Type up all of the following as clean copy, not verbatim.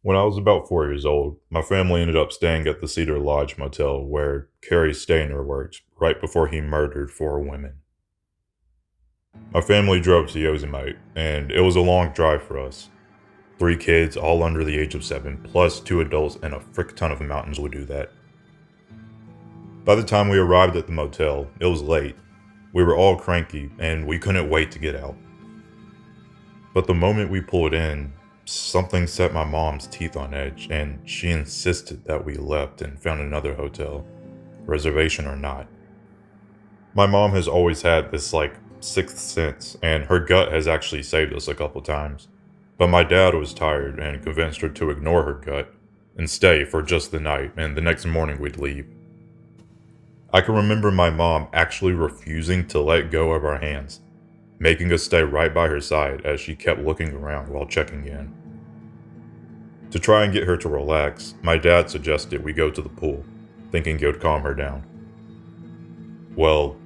When I was about 4 years old, my family ended up staying at the Cedar Lodge Motel where Cary Stayner worked right before he murdered 4 women. My family drove to Yosemite, and it was a long drive for us. 3 kids, all under the age of 7, plus 2 adults, and a frick ton of mountains would do that. By the time we arrived at the motel, it was late. We were all cranky, and we couldn't wait to get out. But the moment we pulled in, something set my mom's teeth on edge, and she insisted that we left and found another hotel, reservation or not. My mom has always had this sixth sense, and her gut has actually saved us a couple times. But my dad was tired and convinced her to ignore her gut and stay for just the night, and the next morning we'd leave. I can remember my mom actually refusing to let go of our hands, making us stay right by her side as she kept looking around while checking in. To try and get her to relax, my dad suggested we go to the pool, thinking it would calm her down. Well,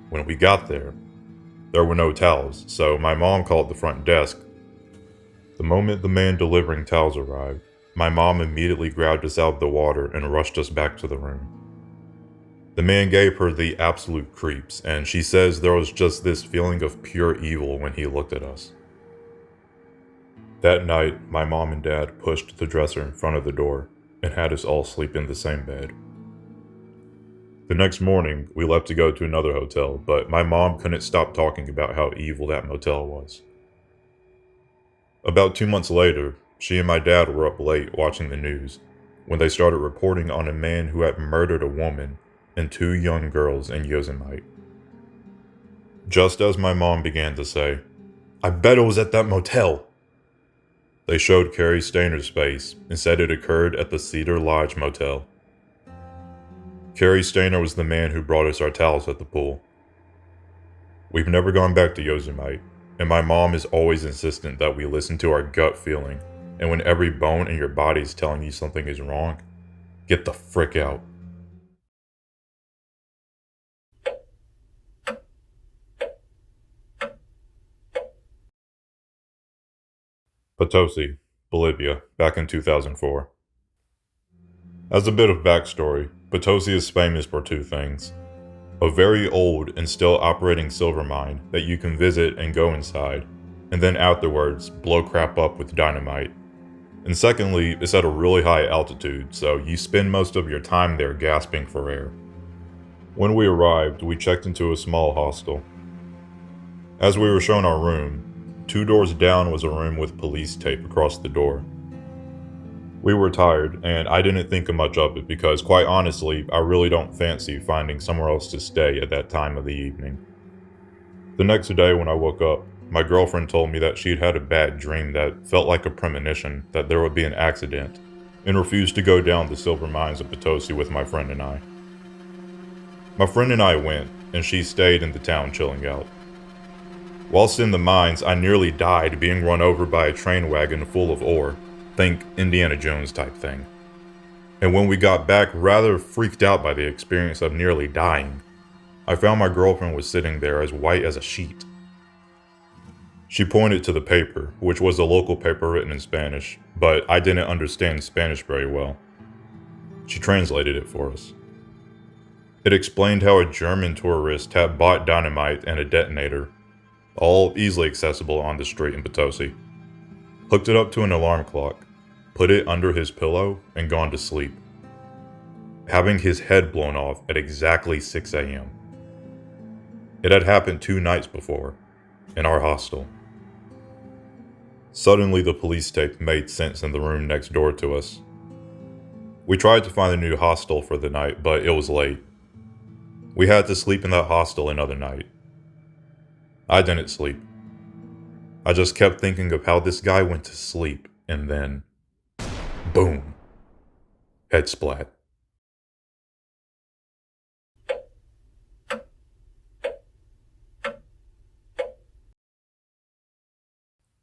when we got there were no towels, so my mom called the front desk. The moment the man delivering towels arrived, my mom immediately grabbed us out of the water and rushed us back to the room. The man gave her the absolute creeps, and she says there was just this feeling of pure evil when he looked at us. That night, my mom and dad pushed the dresser in front of the door and had us all sleep in the same bed. The next morning, we left to go to another hotel, but my mom couldn't stop talking about how evil that motel was. About 2 months later, she and my dad were up late watching the news when they started reporting on a man who had murdered a woman and 2 young girls in Yosemite. Just as my mom began to say, "I bet it was at that motel," they showed Cary Stayner's face and said it occurred at the Cedar Lodge Motel. Cary Stayner was the man who brought us our towels at the pool. We've never gone back to Yosemite, and my mom is always insistent that we listen to our gut feeling, and when every bone in your body is telling you something is wrong, get the frick out. Potosi, Bolivia, back in 2004. As a bit of backstory, Potosi is famous for 2 things. A very old and still operating silver mine that you can visit and go inside, and then afterwards blow crap up with dynamite. And secondly, it's at a really high altitude, so you spend most of your time there gasping for air. When we arrived, we checked into a small hostel. As we were shown our room, 2 doors down was a room with police tape across the door. We were tired, and I didn't think much of it because, quite honestly, I really don't fancy finding somewhere else to stay at that time of the evening. The next day when I woke up, my girlfriend told me that she'd had a bad dream that felt like a premonition that there would be an accident, and refused to go down the silver mines of Potosi with my friend and I. My friend and I went, and she stayed in the town chilling out. Whilst in the mines, I nearly died being run over by a train wagon full of ore. Think Indiana Jones type thing. And when we got back, rather freaked out by the experience of nearly dying, I found my girlfriend was sitting there as white as a sheet. She pointed to the paper, which was a local paper written in Spanish, but I didn't understand Spanish very well. She translated it for us. It explained how a German tourist had bought dynamite and a detonator, all easily accessible on the street in Potosi, hooked it up to an alarm clock, put it under his pillow, and gone to sleep, having his head blown off at exactly 6 a.m. It had happened 2 nights before, in our hostel. Suddenly the police tape made sense in the room next door to us. We tried to find a new hostel for the night, but it was late. We had to sleep in that hostel another night. I didn't sleep. I just kept thinking of how this guy went to sleep, and then, boom, head splat.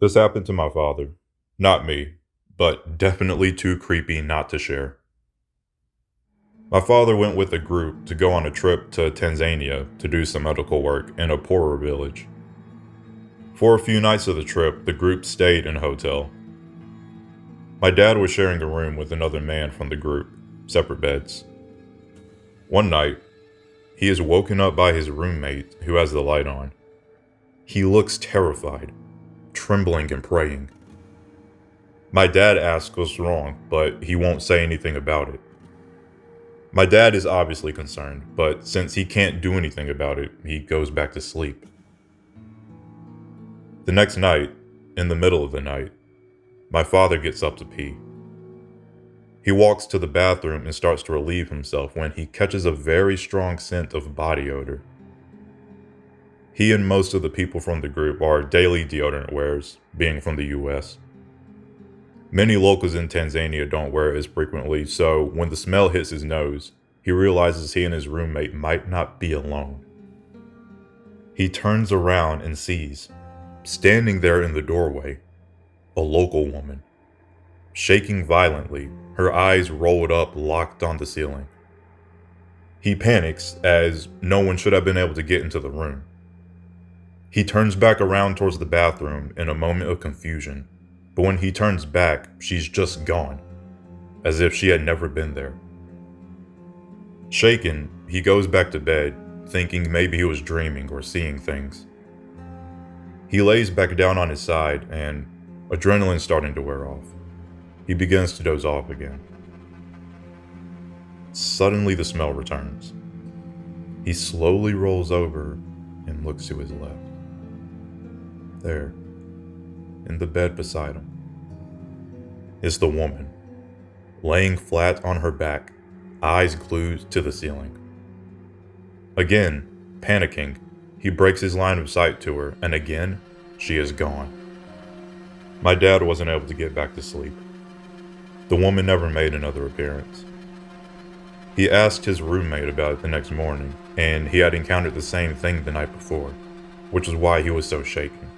This happened to my father. Not me, but definitely too creepy not to share. My father went with a group to go on a trip to Tanzania to do some medical work in a poorer village. For a few nights of the trip, the group stayed in a hotel. My dad was sharing a room with another man from the group, separate beds. One night, he is woken up by his roommate who has the light on. He looks terrified, trembling and praying. My dad asks what's wrong, but he won't say anything about it. My dad is obviously concerned, but since he can't do anything about it, he goes back to sleep. The next night, in the middle of the night, my father gets up to pee. He walks to the bathroom and starts to relieve himself when he catches a very strong scent of body odor. He and most of the people from the group are daily deodorant wearers, being from the US. Many locals in Tanzania don't wear it as frequently, so when the smell hits his nose, he realizes he and his roommate might not be alone. He turns around and sees, standing there in the doorway, a local woman, shaking violently, her eyes rolled up, locked on the ceiling. He panics, as no one should have been able to get into the room. He turns back around towards the bathroom in a moment of confusion, but when he turns back, she's just gone, as if she had never been there. Shaken, he goes back to bed, thinking maybe he was dreaming or seeing things. He lays back down on his side, and adrenaline's starting to wear off. He begins to doze off again. Suddenly the smell returns. He slowly rolls over and looks to his left. There, in the bed beside him, is the woman, laying flat on her back, eyes glued to the ceiling. Again, panicking, he breaks his line of sight to her, and again, she is gone. My dad wasn't able to get back to sleep. The woman never made another appearance. He asked his roommate about it the next morning, and he had encountered the same thing the night before, which is why he was so shaken.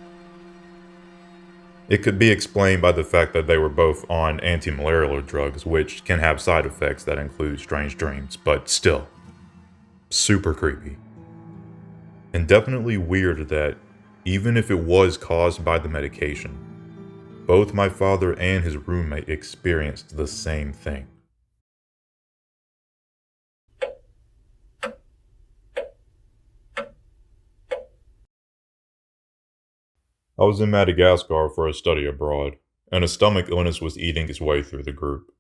It could be explained by the fact that they were both on anti-malarial drugs, which can have side effects that include strange dreams, but still, super creepy. And definitely weird that, even if it was caused by the medication, both my father and his roommate experienced the same thing. I was in Madagascar for a study abroad, and a stomach illness was eating its way through the group.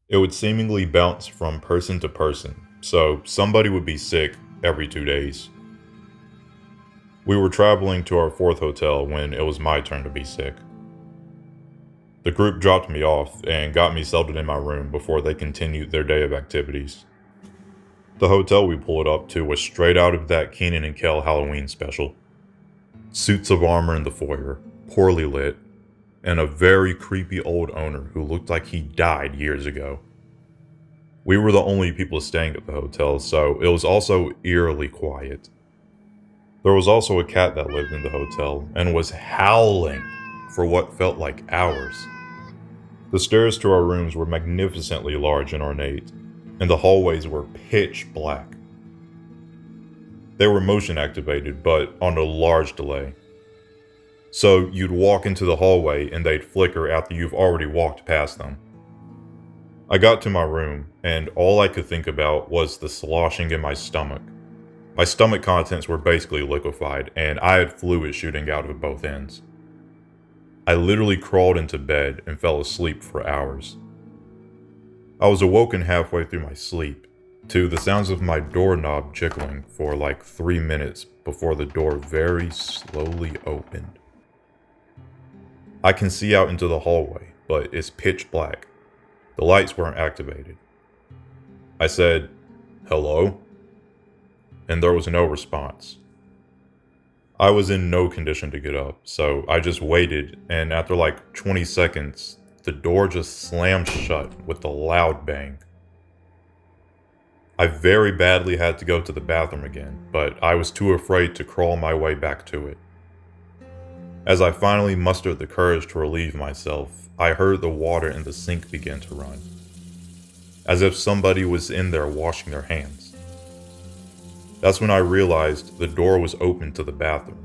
It would seemingly bounce from person to person, so somebody would be sick every 2 days. We were traveling to our fourth hotel when it was my turn to be sick. The group dropped me off and got me settled in my room before they continued their day of activities. The hotel we pulled up to was straight out of that Keenan and Kel Halloween special. Suits of armor in the foyer, poorly lit, and a very creepy old owner who looked like he died years ago. We were the only people staying at the hotel, so it was also eerily quiet. There was also a cat that lived in the hotel and was howling for what felt like hours. The stairs to our rooms were magnificently large and ornate, and the hallways were pitch black. They were motion activated, but on a large delay. So you'd walk into the hallway and they'd flicker after you've already walked past them. I got to my room, and all I could think about was the sloshing in my stomach. My stomach contents were basically liquefied, and I had fluid shooting out of both ends. I literally crawled into bed and fell asleep for hours. I was awoken halfway through my sleep to the sounds of my doorknob jiggling for like 3 minutes before the door very slowly opened. I can see out into the hallway, but it's pitch black. The lights weren't activated. I said, "Hello?" And there was no response. I was in no condition to get up, so I just waited, and after like 20 seconds, the door just slammed shut with a loud bang. I very badly had to go to the bathroom again, but I was too afraid to crawl my way back to it. As I finally mustered the courage to relieve myself, I heard the water in the sink begin to run, as if somebody was in there washing their hands. That's when I realized the door was open to the bathroom.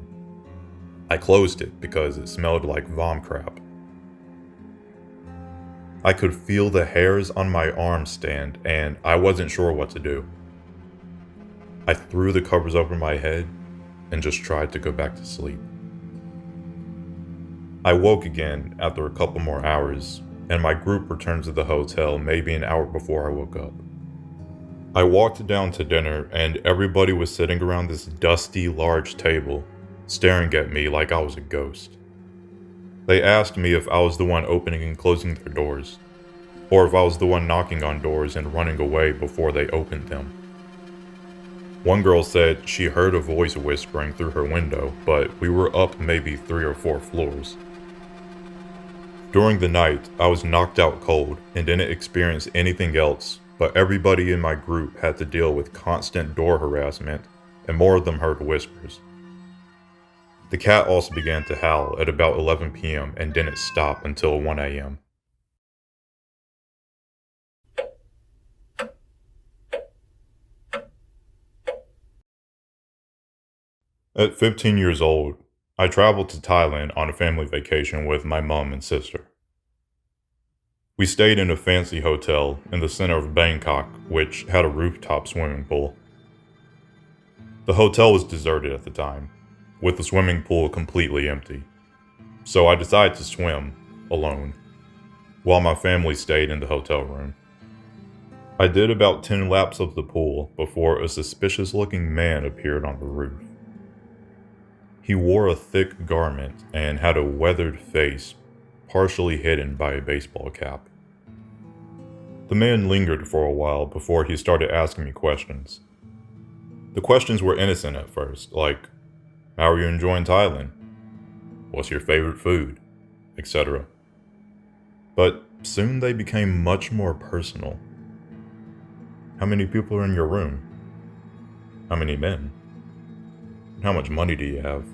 I closed it because it smelled like vom crap. I could feel the hairs on my arms stand, and I wasn't sure what to do. I threw the covers over my head and just tried to go back to sleep. I woke again after a couple more hours, and my group returned to the hotel maybe an hour before I woke up. I walked down to dinner, and everybody was sitting around this dusty, large table, staring at me like I was a ghost. They asked me if I was the one opening and closing their doors, or if I was the one knocking on doors and running away before they opened them. One girl said she heard a voice whispering through her window, but we were up maybe 3 or 4 floors. During the night, I was knocked out cold and didn't experience anything else, but everybody in my group had to deal with constant door harassment, and more of them heard whispers. The cat also began to howl at about 11 p.m. and didn't stop until 1 a.m. At 15 years old, I traveled to Thailand on a family vacation with my mom and sister. We stayed in a fancy hotel in the center of Bangkok, which had a rooftop swimming pool. The hotel was deserted at the time, with the swimming pool completely empty, so I decided to swim alone, while my family stayed in the hotel room. I did about 10 laps of the pool before a suspicious-looking man appeared on the roof. He wore a thick garment and had a weathered face, partially hidden by a baseball cap. The man lingered for a while before he started asking me questions. The questions were innocent at first, like, "How are you enjoying Thailand? What's your favorite food?" etc. But soon they became much more personal. How many people are in your room? How many men? How much money do you have?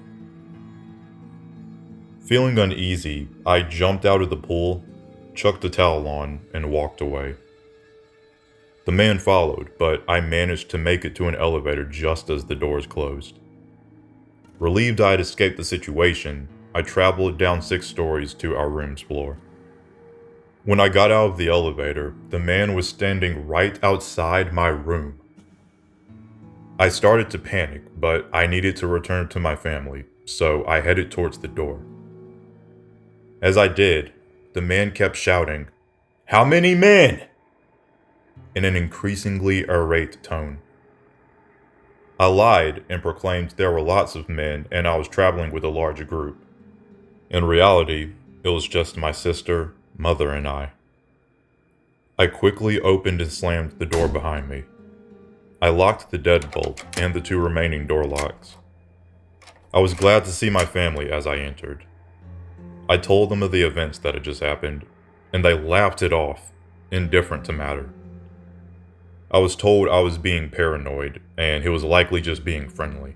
Feeling uneasy, I jumped out of the pool, chucked the towel on, and walked away. The man followed, but I managed to make it to an elevator just as the doors closed. Relieved I had escaped the situation, I traveled down 6 stories to our room's floor. When I got out of the elevator, the man was standing right outside my room. I started to panic, but I needed to return to my family, so I headed towards the door. As I did, the man kept shouting, "How many men?" in an increasingly irate tone. I lied and proclaimed there were lots of men and I was traveling with a large group. In reality, it was just my sister, mother, and I. I quickly opened and slammed the door behind me. I locked the deadbolt and the 2 remaining door locks. I was glad to see my family as I entered. I told them of the events that had just happened, and they laughed it off, indifferent to matter. I was told I was being paranoid, and he was likely just being friendly.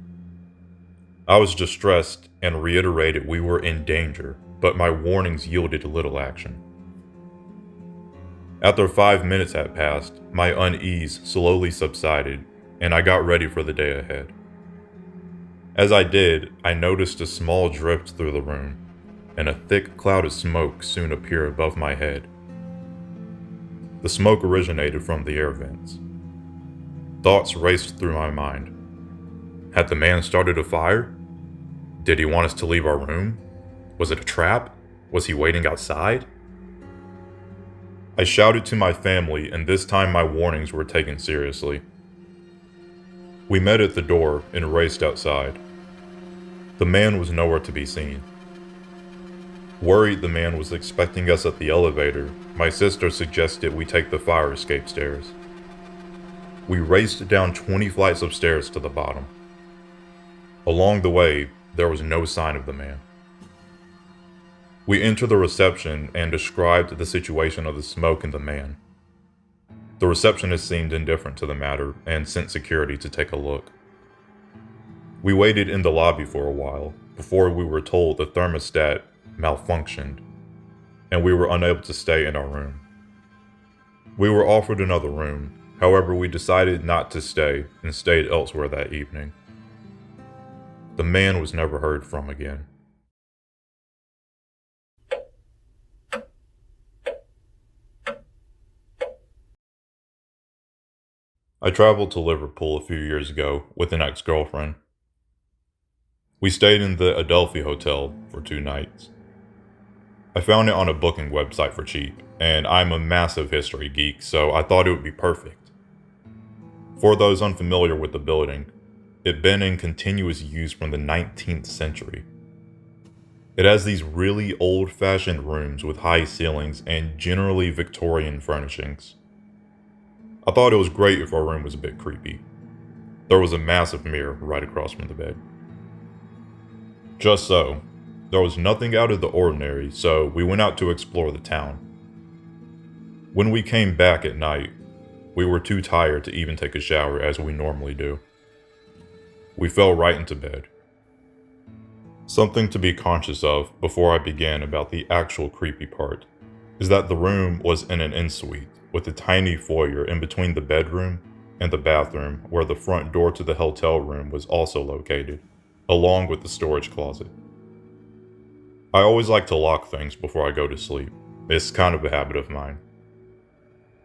I was distressed and reiterated we were in danger, but my warnings yielded little action. After 5 minutes had passed, my unease slowly subsided, and I got ready for the day ahead. As I did, I noticed a small drift through the room, and a thick cloud of smoke soon appeared above my head. The smoke originated from the air vents. Thoughts raced through my mind. Had the man started a fire? Did he want us to leave our room? Was it a trap? Was he waiting outside? I shouted to my family, and this time my warnings were taken seriously. We met at the door and raced outside. The man was nowhere to be seen. Worried the man was expecting us at the elevator, my sister suggested we take the fire escape stairs. We raced down 20 flights of stairs to the bottom. Along the way, there was no sign of the man. We entered the reception and described the situation of the smoke and the man. The receptionist seemed indifferent to the matter and sent security to take a look. We waited in the lobby for a while before we were told the thermostat malfunctioned and we were unable to stay in our room. We were offered another room, however, we decided not to stay and stayed elsewhere that evening. The man was never heard from again. I traveled to Liverpool a few years ago with an ex-girlfriend. We stayed in the Adelphi Hotel for 2 nights. I found it on a booking website for cheap, and I'm a massive history geek, so I thought it would be perfect. For those unfamiliar with the building, it'd been in continuous use from the 19th century. It has these really old-fashioned rooms with high ceilings and generally Victorian furnishings. I thought it was great if our room was a bit creepy. There was a massive mirror right across from the bed. Just so, there was nothing out of the ordinary, so we went out to explore the town. When we came back at night, we were too tired to even take a shower as we normally do. We fell right into bed. Something to be conscious of before I begin about the actual creepy part is that the room was in an en-suite with a tiny foyer in between the bedroom and the bathroom where the front door to the hotel room was also located, along with the storage closet. I always like to lock things before I go to sleep. It's kind of a habit of mine.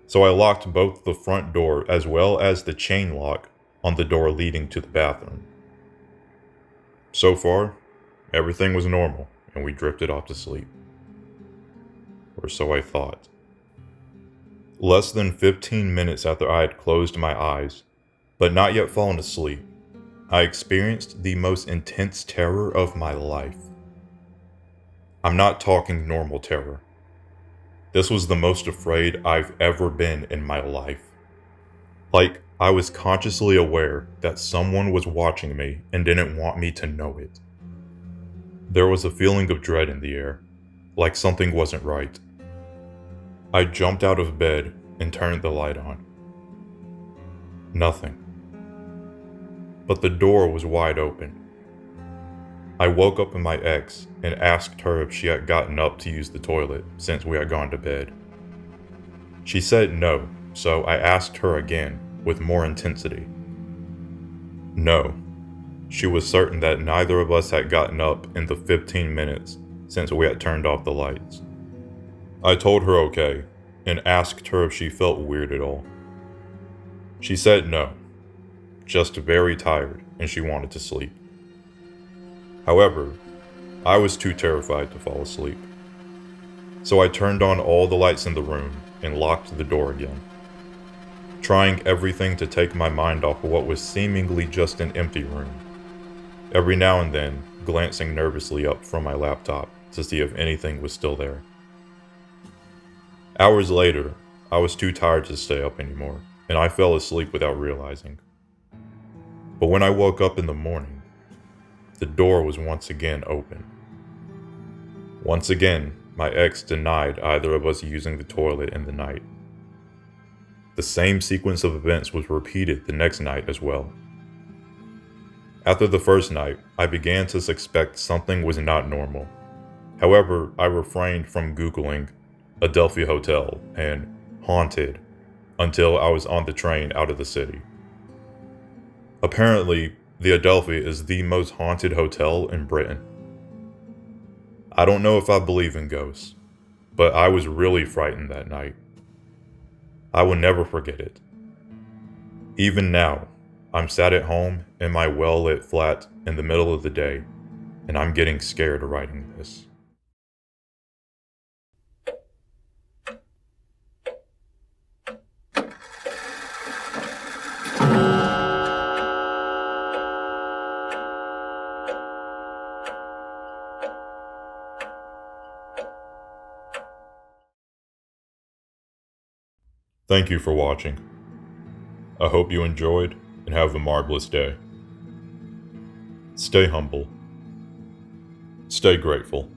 So I locked both the front door as well as the chain lock on the door leading to the bathroom. So far, everything was normal and we drifted off to sleep. Or so I thought. Less than 15 minutes after I had closed my eyes, but not yet fallen asleep, I experienced the most intense terror of my life. I'm not talking normal terror. This was the most afraid I've ever been in my life. Like, I was consciously aware that someone was watching me and didn't want me to know it. There was a feeling of dread in the air, like something wasn't right. I jumped out of bed and turned the light on. Nothing. But the door was wide open. I woke up with my ex and asked her if she had gotten up to use the toilet since we had gone to bed. She said no, so I asked her again with more intensity. No, she was certain that neither of us had gotten up in the 15 minutes since we had turned off the lights. I told her okay and asked her if she felt weird at all. She said no, just very tired and she wanted to sleep. However, I was too terrified to fall asleep. So I turned on all the lights in the room and locked the door again, trying everything to take my mind off of what was seemingly just an empty room, every now and then glancing nervously up from my laptop to see if anything was still there. Hours later, I was too tired to stay up anymore, and I fell asleep without realizing. But when I woke up in the morning, the door was once again open. Once again, my ex denied either of us using the toilet in the night. The same sequence of events was repeated the next night as well. After the first night, I began to suspect something was not normal. However, I refrained from Googling Adelphi Hotel and haunted until I was on the train out of the city. Apparently, the Adelphi is the most haunted hotel in Britain. I don't know if I believe in ghosts, but I was really frightened that night. I will never forget it. Even now, I'm sat at home in my well-lit flat in the middle of the day, and I'm getting scared writing this. Thank you for watching. I hope you enjoyed and have a marvelous day. Stay humble. Stay grateful.